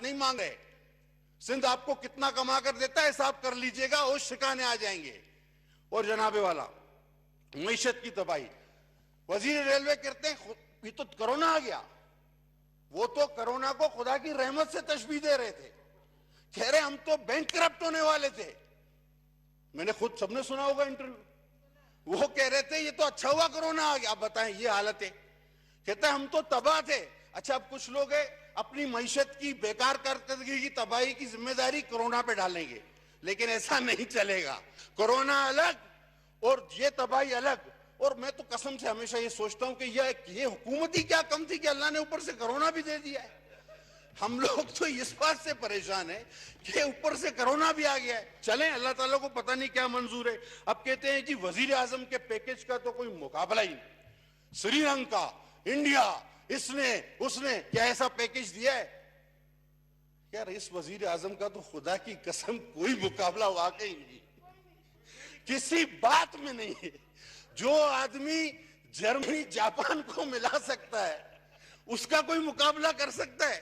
नहीं मांग रहे। सिंध आपको कितना कमा कर देता है हिसाब कर लीजिएगा, उस ठिकाने आ जाएंगे। और जनाबे वाला मईशत की तबाही, वजीर रेलवे कहते हैं ये तो कोरोना आ गया। वो तो कोरोना को खुदा की रहमत से तशबीह दे रहे थे, कह रहे हम तो बैंकरप्ट होने वाले थे। मैंने खुद, सबने सुना होगा इंटरव्यू, वो कह रहे थे ये तो अच्छा हुआ कोरोना आ गया। अब बताएं ये हालत है, कहते हैं हम तो तबाह थे। अच्छा, अब कुछ लोग है अपनी मईशत की बेकार कारकर्दगी की तबाही की जिम्मेदारी कोरोना पे डालेंगे, लेकिन ऐसा नहीं चलेगा। कोरोना अलग और ये तबाही अलग। और मैं तो कसम से हमेशा ये सोचता हूं कि ये हुकूमत ही क्या कम थी कि अल्लाह ने ऊपर से कोरोना भी दे दिया है। हम लोग तो इस बात से परेशान है कि ऊपर से कोरोना भी आ गया है। चलें, अल्लाह ताला को पता नहीं क्या मंजूर है। अब कहते हैं जी वजीर आजम के पैकेज का तो कोई मुकाबला ही नहीं, श्रीलंका, इंडिया, इसने उसने क्या ऐसा पैकेज दिया है? यार इस वजीर आजम का तो खुदा की कसम कोई मुकाबला वाकई नहीं, किसी बात में नहीं है। जो आदमी जर्मनी जापान को मिला सकता है उसका कोई मुकाबला कर सकता है?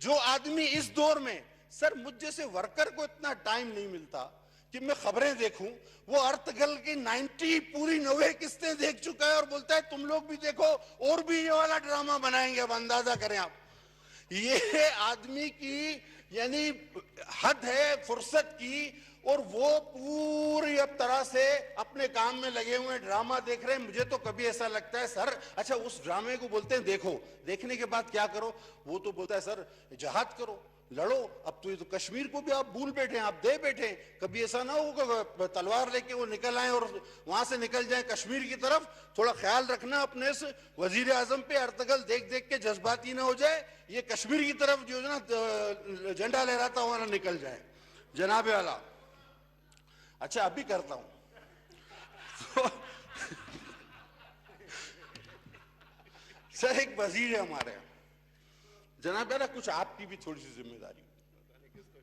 जो आदमी इस दौर में, सर मुझ जैसे वर्कर को इतना टाइम नहीं मिलता कि मैं खबरें देखूं, वो अर्तगल की 90 पूरी 90 किस्तें देख चुका है और बोलता है तुम लोग भी देखो और भी ये वाला ड्रामा बनाएंगे। अब अंदाजा करें आप, ये आदमी की यानी हद है फुर्सत की, और वो पूरी अब तरह से अपने काम में लगे हुए ड्रामा देख रहे हैं। मुझे तो कभी ऐसा लगता है सर, अच्छा उस ड्रामे को बोलते हैं देखो, देखने के बाद क्या करो? वो तो बोलता है सर जहाद करो, लड़ो। अब तो ये तो कश्मीर को भी आप भूल बैठे, आप दे बैठे। कभी ऐसा ना हो कि तलवार लेके वो निकल आए और वहां से निकल जाए कश्मीर की तरफ। थोड़ा ख्याल रखना अपने इस वजीर आजम पे, अर्तगल देख देख के जज्बाती ना हो जाए, ये कश्मीर की तरफ जो है ना झंडा लहराता हुआ ना निकल जाए। जनाबे वाला, अच्छा अभी करता हूं सर एक वजीर है हमारे यहाँ, जनाब यार कुछ आपकी भी थोड़ी सी जिम्मेदारी।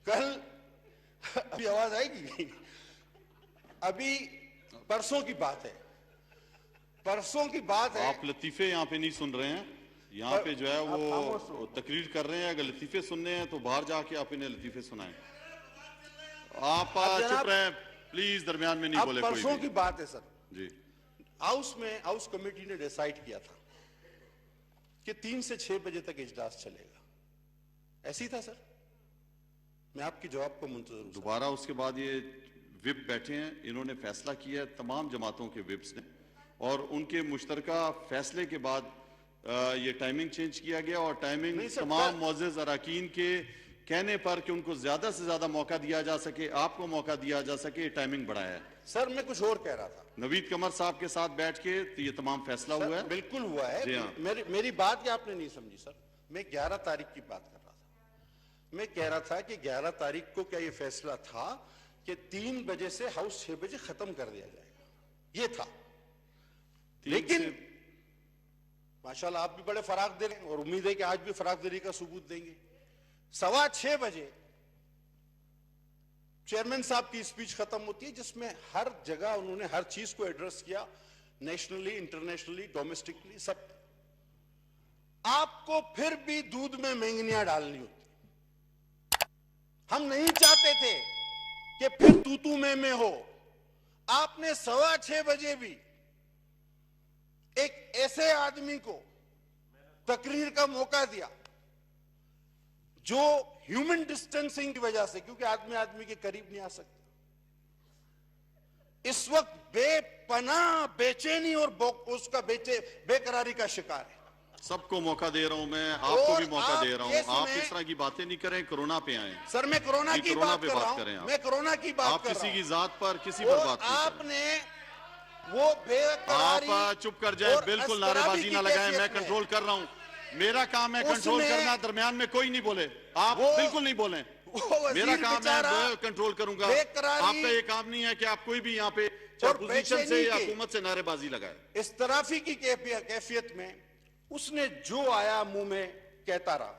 कल अभी आवाज आएगी, अभी परसों की बात है, परसों की बात है। आप लतीफे यहाँ पे नहीं सुन रहे हैं, यहाँ पे जो है वो तकरीर कर रहे हैं। अगर लतीफे सुनने हैं तो बाहर जाके आप इन्हें लतीफे सुनाएं। आप चुप रहे प्लीज, दरमियान में नहीं बोले। परसों की बात है सर जी, हाउस कमेटी ने डिसाइड किया था कि 3 से 6 बजे तक इजलास चलेगा। ऐसी था सर, मैं आपकी जवाब को मुंतजर हूं। दोबारा उसके बाद ये विप बैठे हैं, इन्होंने फैसला किया है तमाम जमातों के विप्स ने, और उनके मुश्तरका फैसले के बाद ये टाइमिंग चेंज किया गया। और टाइमिंग तमाम मुअज़्ज़िज़ अरकान के कहने पर कि उनको ज्यादा से ज्यादा मौका दिया जा सके, आपको मौका दिया जा सके, टाइमिंग बढ़ाया है। सर मैं कुछ और कह रहा था, नवीद कमर साहब के साथ बैठ के तो ये तमाम फैसला हुआ है। बिल्कुल हुआ है। जी हाँ। मेरी बात क्या आपने नहीं समझी सर, मैं 11 तारीख की बात कर रहा था। मैं कह रहा था कि 11 तारीख को क्या ये फैसला था कि 3 बजे से हाउस 6 बजे खत्म कर दिया जाएगा, ये था। लेकिन माशाल्लाह आप भी बड़े फराग दे रहे हैं और उम्मीद है कि आज भी फराग देरी का सबूत देंगे। 6:15 बजे चेयरमैन साहब की स्पीच खत्म होती है, जिसमें हर जगह उन्होंने हर चीज को एड्रेस किया, नेशनली, इंटरनेशनली, डोमेस्टिकली, सब। आपको फिर भी दूध में मेंगनियां डालनी होती। हम नहीं चाहते थे कि फिर तू में हो। आपने 6:15 बजे भी एक ऐसे आदमी को तकरीर का मौका दिया जो ह्यूमन डिस्टेंसिंग की वजह से, क्योंकि आदमी आदमी के करीब नहीं आ सकता, इस वक्त बेपनाह बेचैनी और उसका बेकरारी का शिकार है। सबको मौका दे रहा हूं मैं, आपको भी मौका दे रहा हूं। आप इस तरह की बातें नहीं करें, कोरोना पे आए। सर मैं कोरोना की बात कर रहा हूं, मैं कोरोना की बात कर रहा हूं। आप किसी की जात पर किसी पर बात नहीं आपने वो बेकरारी, आप चुप कर जाए, बिल्कुल नारेबाजी ना लगाएं। मैं कंट्रोल कर रहा हूं, मेरा काम है कंट्रोल करना, दरमियान में कोई नहीं बोले, आप बिल्कुल नहीं बोले। मेरा काम है कंट्रोल करूंगा, आपका ये काम नहीं है कि आप कोई भी यहाँ पे अपोजिशन से या हुकूमत से नारेबाजी लगाए। इस तराफी की कैफियत में उसने जो आया मुंह में कहता रहा।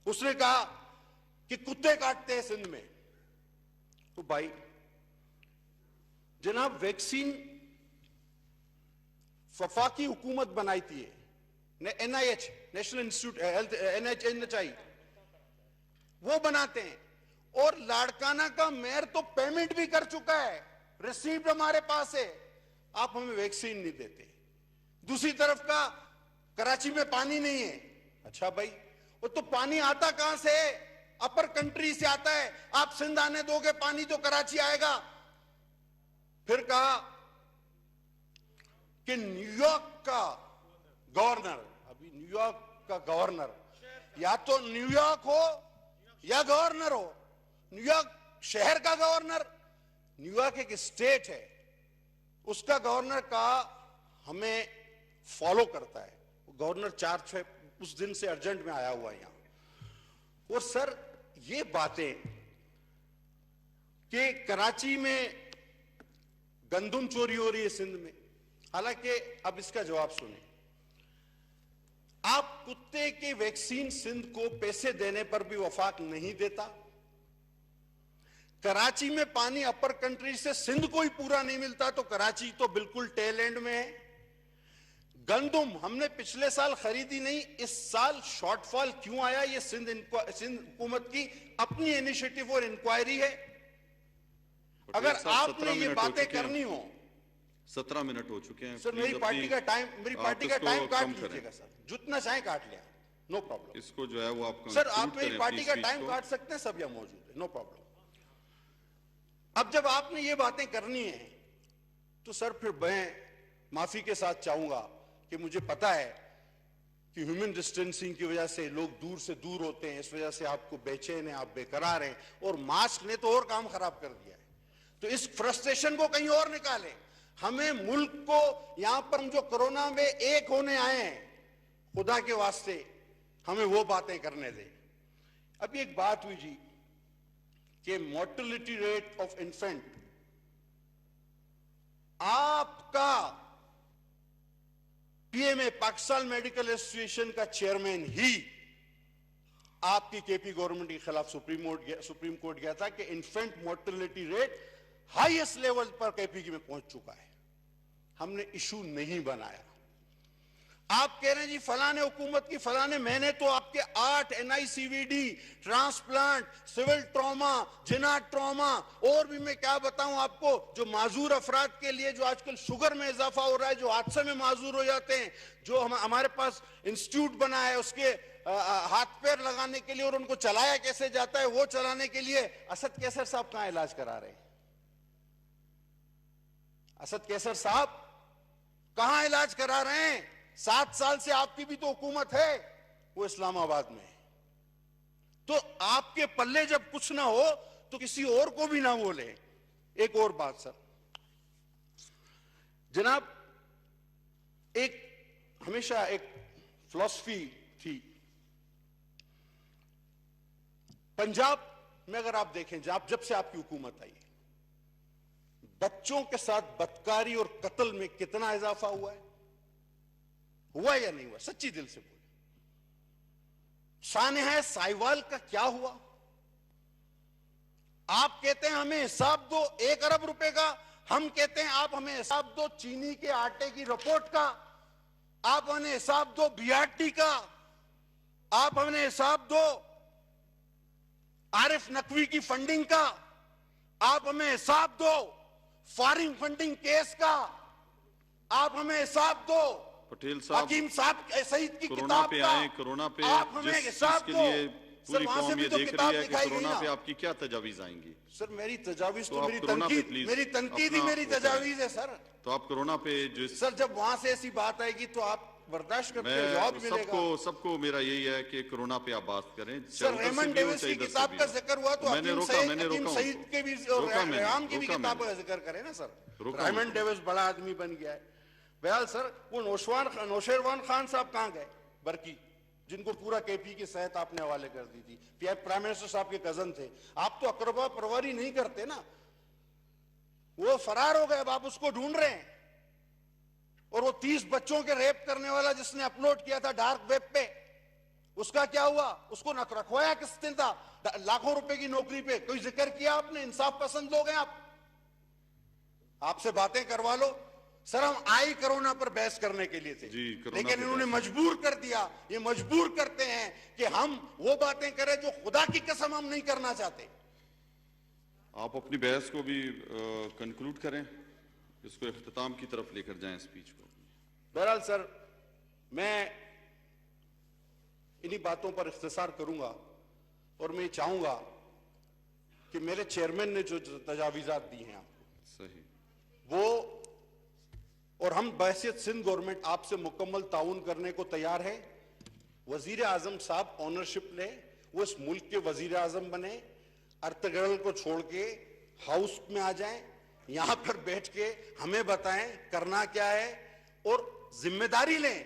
उसने कहा कि कुत्ते काटते हैं सिंध में। तो भाई जनाब, वैक्सीन वफाकी हुकूमत बनाई थी, NIH, national institute health, NHI, वो बनाते हैं। और लाड़काना का मेयर तो पेमेंट भी कर चुका है, रिसीप्ट हमारे पास है, आप हमें वैक्सीन नहीं देते। दूसरी तरफ का कराची में पानी नहीं है। अच्छा भाई, वो तो पानी आता कहां से है? अपर कंट्री से आता है। आप सिंध आने दोगे पानी तो कराची आएगा। फिर कहा कि न्यूयॉर्क का गवर्नर, अभी न्यूयॉर्क का गवर्नर या तो न्यूयॉर्क हो या गवर्नर हो। न्यूयॉर्क शहर का गवर्नर, न्यूयॉर्क एक स्टेट है, उसका गवर्नर का हमें फॉलो करता है। गवर्नर 4-6 उस दिन से अर्जेंट में आया हुआ है यहां। और सर ये बातें कि कराची में गंदुम चोरी हो रही है सिंध में, हालांकि अब इसका जवाब सुने। आप कुत्ते के वैक्सीन सिंध को पैसे देने पर भी वफाक नहीं देता। कराची में पानी अपर कंट्री से सिंध को ही पूरा नहीं मिलता, तो कराची तो बिल्कुल टेल एंड में है। गंदुम हमने पिछले साल खरीदी नहीं, इस साल शॉर्टफॉल क्यों आया? ये सिंध हुकूमत की अपनी इनिशिएटिव और इंक्वायरी है। अगर आपने ये बातें करनी हो। 17 मिनट हो चुके हैं सर, मेरी पार्टी का टाइम काट लीजिएगा सर, जितना चाहे काट लिया, नो प्रॉब्लम। इसको जो है वो आप सर, आप मेरी पार्टी का टाइम काट सकते हैं, सब यहाँ मौजूद है, नो प्रॉब्लम। अब जब आपने ये बातें करनी है तो सर फिर मैं माफी के साथ चाहूंगा कि मुझे पता है कि ह्यूमन डिस्टेंसिंग की वजह से लोग दूर से दूर होते हैं, इस वजह से आपको बेचैन है, आप बेकरार हैं, और मास्क ने तो और काम खराब कर दिया है। तो इस फ्रस्ट्रेशन को कहीं और निकालें। हमें मुल्क को, यहां पर हम जो कोरोना में एक होने आए हैं, खुदा के वास्ते हमें वो बातें करने दें। अभी एक बात हुई जी कि मोर्टेलिटी रेट ऑफ इन्फेंट, आपका पीएमए पाकिस्तान मेडिकल एसोसिएशन का चेयरमैन ही आपकी केपी गवर्नमेंट के खिलाफ सुप्रीम कोर्ट गया था कि infant mortality rate highest level पर केपी में पहुंच चुका है। हमने इशू नहीं बनाया। आप कह रहे हैं जी फलाने हुकूमत की, फलाने, मैंने तो आपके 8 NICVD, ट्रांसप्लांट, सिविल ट्रॉमा, जिना ट्रॉमा, और भी मैं क्या बताऊं आपको, जो माजूर अफराद के लिए जो आजकल शुगर में इजाफा हो रहा है, जो हादसे में माजूर हो जाते हैं, जो हमारे पास इंस्टीट्यूट बना है उसके हाथ पैर लगाने के लिए और उनको चलाया कैसे जाता है वो चलाने के लिए असद कैसर साहब कहां इलाज करा रहे हैं? असद कैसर साहब कहां इलाज करा रहे हैं? 7 साल से आपकी भी तो हुकूमत है, वो इस्लामाबाद में है। तो आपके पल्ले जब कुछ ना हो तो किसी और को भी ना बोले। एक और बात सर, जनाब, एक हमेशा एक फिलॉसफी थी पंजाब में, अगर आप देखें जब से आपकी हुकूमत आई, बच्चों के साथ बदकारी और कत्ल में कितना इजाफा हुआ है? हुआ या नहीं हुआ? सच्ची दिल से बोले। सानेहा साहिवाल का क्या हुआ? आप कहते हैं हमें हिसाब दो 1 अरब रुपए का, हम कहते हैं आप हमें हिसाब दो चीनी के आटे की रिपोर्ट का, आप हमें हिसाब दो BRT का, आप हमें हिसाब दो आरिफ नकवी की फंडिंग का, आप हमें हिसाब दो फॉरेन फंडिंग केस का, आप हमें हिसाब दो पटेल साहब हकीम साहब सईद की कोरोना किताब पे का, आए, कोरोना पे आप हमें हिसाब जिसके दो। लिए पूरी कौम ये तो देख रही है कि कोरोना पे आपकी क्या तजावीज आएंगी। सर मेरी तजावीज तो आप कोरोना पे प्लीज मेरी तनकीद ही मेरी तजावीज है सर। तो आप कोरोना पे जो सर जब वहां से ऐसी बात आएगी तो आप बर्दाश्त करते हैं, जवाब मिलेगा। सबको मेरा यही है कि कोरोना पे आप बात करें। सर रेमंड डेविस की किताब का जिक्र हुआ तो मैंने रोका सईद के भी और रेहाम की भी किताब का जिक्र करें ना सर। रेमंड डेविस बड़ा आदमी बन गया है। बहरहाल सर, वो नौशेरवान खान साहब कहां गए? बरकी, जिनको पूरा केपी की सेहत आपने हवाले कर दी थी, प्राइम मिनिस्टर साहब के कजन थे। आप तो अकरबा परवारी नहीं करते ना, वो फरार हो गए, अब आप उसको ढूंढ रहे हैं। और वो 30 बच्चों के रेप करने वाला जिसने अपलोड किया था डार्क वेब पे, उसका क्या हुआ? उसको न रखवाया किसने था? लाखों रुपए की नौकरी पे कोई जिक्र किया आपने? इंसाफ पसंद लोग हैं आप, आपसे बातें करवा लो। सर हम आई कोरोना पर बहस करने के लिए थे, जी, कोरोना लेकिन पे इन्होंने बहस। मजबूर कर दिया। ये मजबूर करते हैं कि हम वो बातें करें जो खुदा की कसम हम नहीं करना चाहते। आप अपनी बहस को भी कंक्लूड करें, इसको इख्तिताम की तरफ लेकर जाएं स्पीच को। बहरहाल सर मैं इन्हीं बातों पर इख्तिसार करूंगा और मैं चाहूंगा कि मेरे चेयरमैन ने जो तजावीज़ात दी हैं आपको, सही, वो और हम बहैसियत सिंध गवर्नमेंट आपसे मुकम्मल ताउन करने को तैयार है। वजीर आजम साहब ऑनरशिप ले, वो इस मुल्क के वजीर आजम बने, अर्तगर्ल को छोड़ के हाउस में आ जाएं, यहां पर बैठ के हमें बताएं करना क्या है और जिम्मेदारी लें